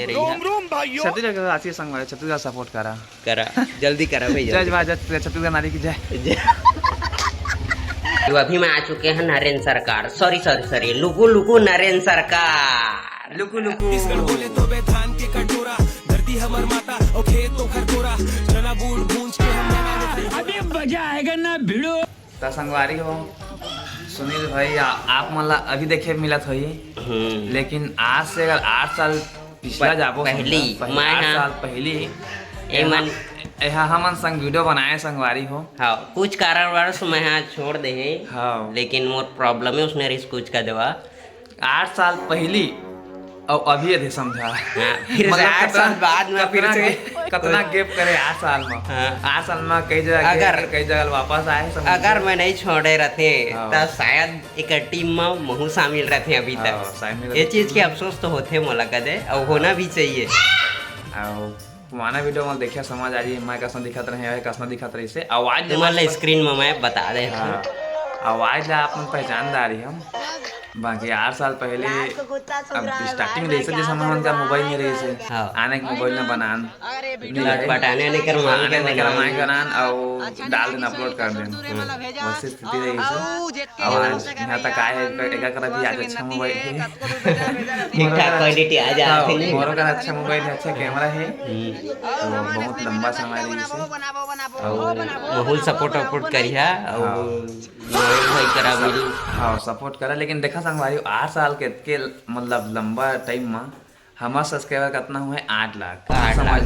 छत्तीसगढ़ राष्ट्रीय संघ वाले छत्तीसगढ़ सपोर्ट करा जल्दी करा भैया। जय छत्तीसगढ़ नारी की जय। तो अभी मैं आ चुके हैं नरेंद्र सरकार, सॉरी लुकू नरेंद्र सरकार, लुकू बोले तो धान के कटोरा, धरती हमर माता और खेत तो खरकोरा, चना बूढ़ भूंज के हम अभी मजा आएगा ना भिड़ो। संगवारी हो सुनील भाई, आप मतलब अभी देखे मिलत हो, लेकिन आज से अगर 8 साल पिछला जाबो पहली 8 साल पहली हमन संग वीडियो बनाए संगवारी हो। हाँ, कुछ कारणवश मैं यहाँ छोड़ दे हैं। हाँ, लेकिन मोर प्रॉब्लम है उसने रिस्क कुछ का देवा 8 साल पहली और अभी अधे समझा। फिर मतलब 8 साल बाद में फिर से कितना गैप करे 8 साल में। 8 साल में कई जगह वापस आए। अगर मैं नहीं छोड़े रहते तो शायद एक टीम में महू शामिल रहते अभी तक। ये चीज के अफसोस तो होते मोला कदे और होना भी चाहिए। पुराना वीडियो में देखिए समझ आ रही है, मैं कसना दिखत रहे कसना दिखत रही से आवाज वाला स्क्रीन में मैं बता दे। आवाज ला अपन पहचानदारी हम बाकी 8 साल पहले अब स्टार्टिंग रही से जैसे हम का मोबाइल में रही से आने के मोबाइल में बनान बटाने नहीं करवाएं बनान और डाल देना अपलोड कर देना वैसे स्थिति रही से। और यहाँ तक आए एक कर भी आज अच्छा मोबाइल है, ठीक ठाक क्वालिटी आ जाती है, मोरो का अच्छा मोबाइल है, अच्छा कैमरा है, तो बहुत लंबा समय रही से और बहुत सपोर्ट करिया और करा मिली। हाँ सपोर्ट करा। लेकिन देखा संगवारी 8 साल के मतलब लंबा टाइम में हमारा सब्सक्राइबर कितना हुआ है 8 लाख।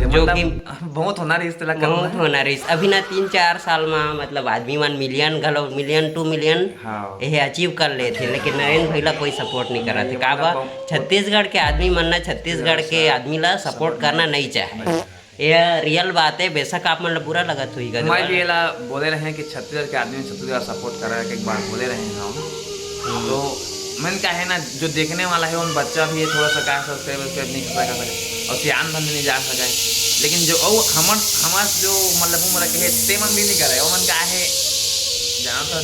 जो कि बहुत होना रही, बहुत होना रही अभी ना 3-4 साल में मतलब आदमी मन मिलियन 2 मिलियन ये अचीव कर ले थे। लेकिन नरेंद्र भैया कोई सपोर्ट नहीं कर रहे थे। का बा छत्तीसगढ़ के आदमी मन ना छत्तीसगढ़ के आदमी ला सपोर्ट करना नहीं चाहे, ये रियल बात है। बेशक आप मतलब बुरा लगा तो मैं भी ये बोले रहे कि छत्तीसगढ़ के आदमी छत्तीसगढ़ सपोर्ट कर रहा है, एक बार बोले रहे हैं तो मैंने कहा है ना जो देखने वाला है उन बच्चा भी थोड़ा सा कहा सब्सक्राइब नहीं कर सके और सियान धन नहीं जा सके। लेकिन जो हमार जो मतलब उम्र के ते मन भी नहीं करे वो मन का है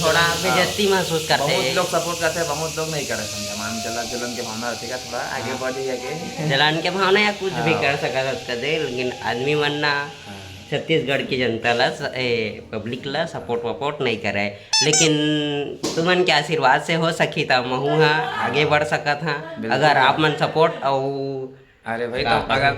थोड़ा बेइज्जती महसूस करते हैं। बहुत लोग सपोर्ट करते हैं, बहुत लोग नहीं करे समझे। मान जलन के भावना रहती है थोड़ा आगे बढ़ी आगे जलन के भावना या कुछ भी कर सकता दे। लेकिन आदमी मनना छत्तीसगढ़ की जनता ला पब्लिक ला सपोर्ट नहीं करे। लेकिन तुमन के आशीर्वाद से हो सकी था महू आगे बढ़ सका था अगर आप मन सपोर्ट और अरे भाई तो अगर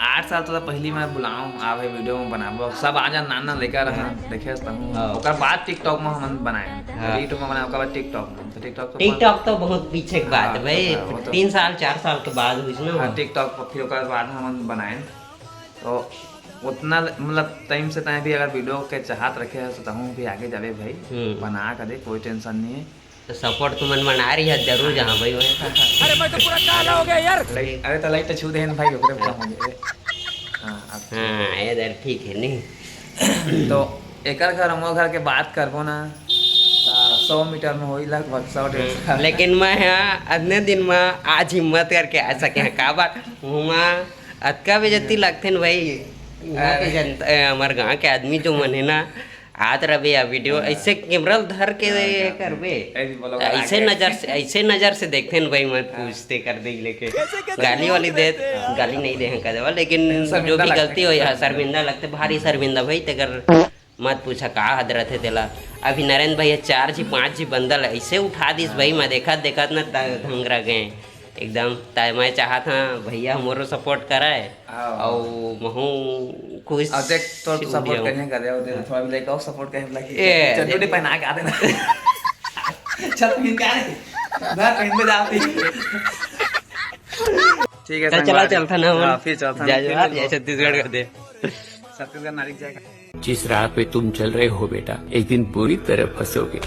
8 साल तो पहली मैं बुलाऊं आप वीडियो में बनाबो सब आजा नाना लेकर देखे ओकर बाद टिकटॉक में हम बनाए यूट्यूब में बनाए ओकर बाद टिकटॉक तो बहुत पीछे की बात है भाई। 3 साल 4 साल के बाद हुई ना टिकटॉक, फिर ओकर बाद हम बनाए तो उतना मतलब टाइम से तय भी अगर वीडियो के चाहत रखे है तो हम भी आगे जावे भाई बना कर दे, कोई टेंशन नहीं है। तो सपोर्ट तुम बना रही है जरूर जहाँ भाई। अरे मैं तो पूरा काला हो गया यार। अरे तो लाइट छू दे भाई ओकरे काम हो गए। हां इधर ठीक है नहीं तो एकर घर हमो घर के बात करबो ना 100 मीटर में होई लगभग 100-150। लेकिन मैं यहाँ अन्य दिन में आज हिम्मत करके आ सके हैं का बात हुआ अतका बेजती लगते न भाई। जनता हमारे गाँव के आदमी जो मन है ना आत रहे या वीडियो ऐसे कैमरा धर के करबे ऐसे नजर से देखते न भाई मत पूछते कर दे लेके गाली वाली दे गाली नहीं दे कदवा। लेकिन जो भी गलती हो या शर्मिंदा लगते भारी शर्मिंदा भाई तेकर मत पूछा का हदरत है तेला। अभी नरेंद्र भैया 4-5 बंदल ऐसे उठा दीस भाई मैं देखा ना धंगरा गए एकदम। मैं चाहा था भैया मोरो सपोर्ट कराए और महू खुश तो सपोर्ट करने कर रहे हो थोड़ा भी लेके सपोर्ट करने लगे चटनी पहना के आ देना चल पहन के आ मैं पहन में जाती ठीक है चलता ना फिर चलता छत्तीसगढ़ कर दे छत्तीसगढ़ नारी जाएगा। जिस राह पे तुम चल रहे हो बेटा एक दिन बुरी तरह फंसोगे।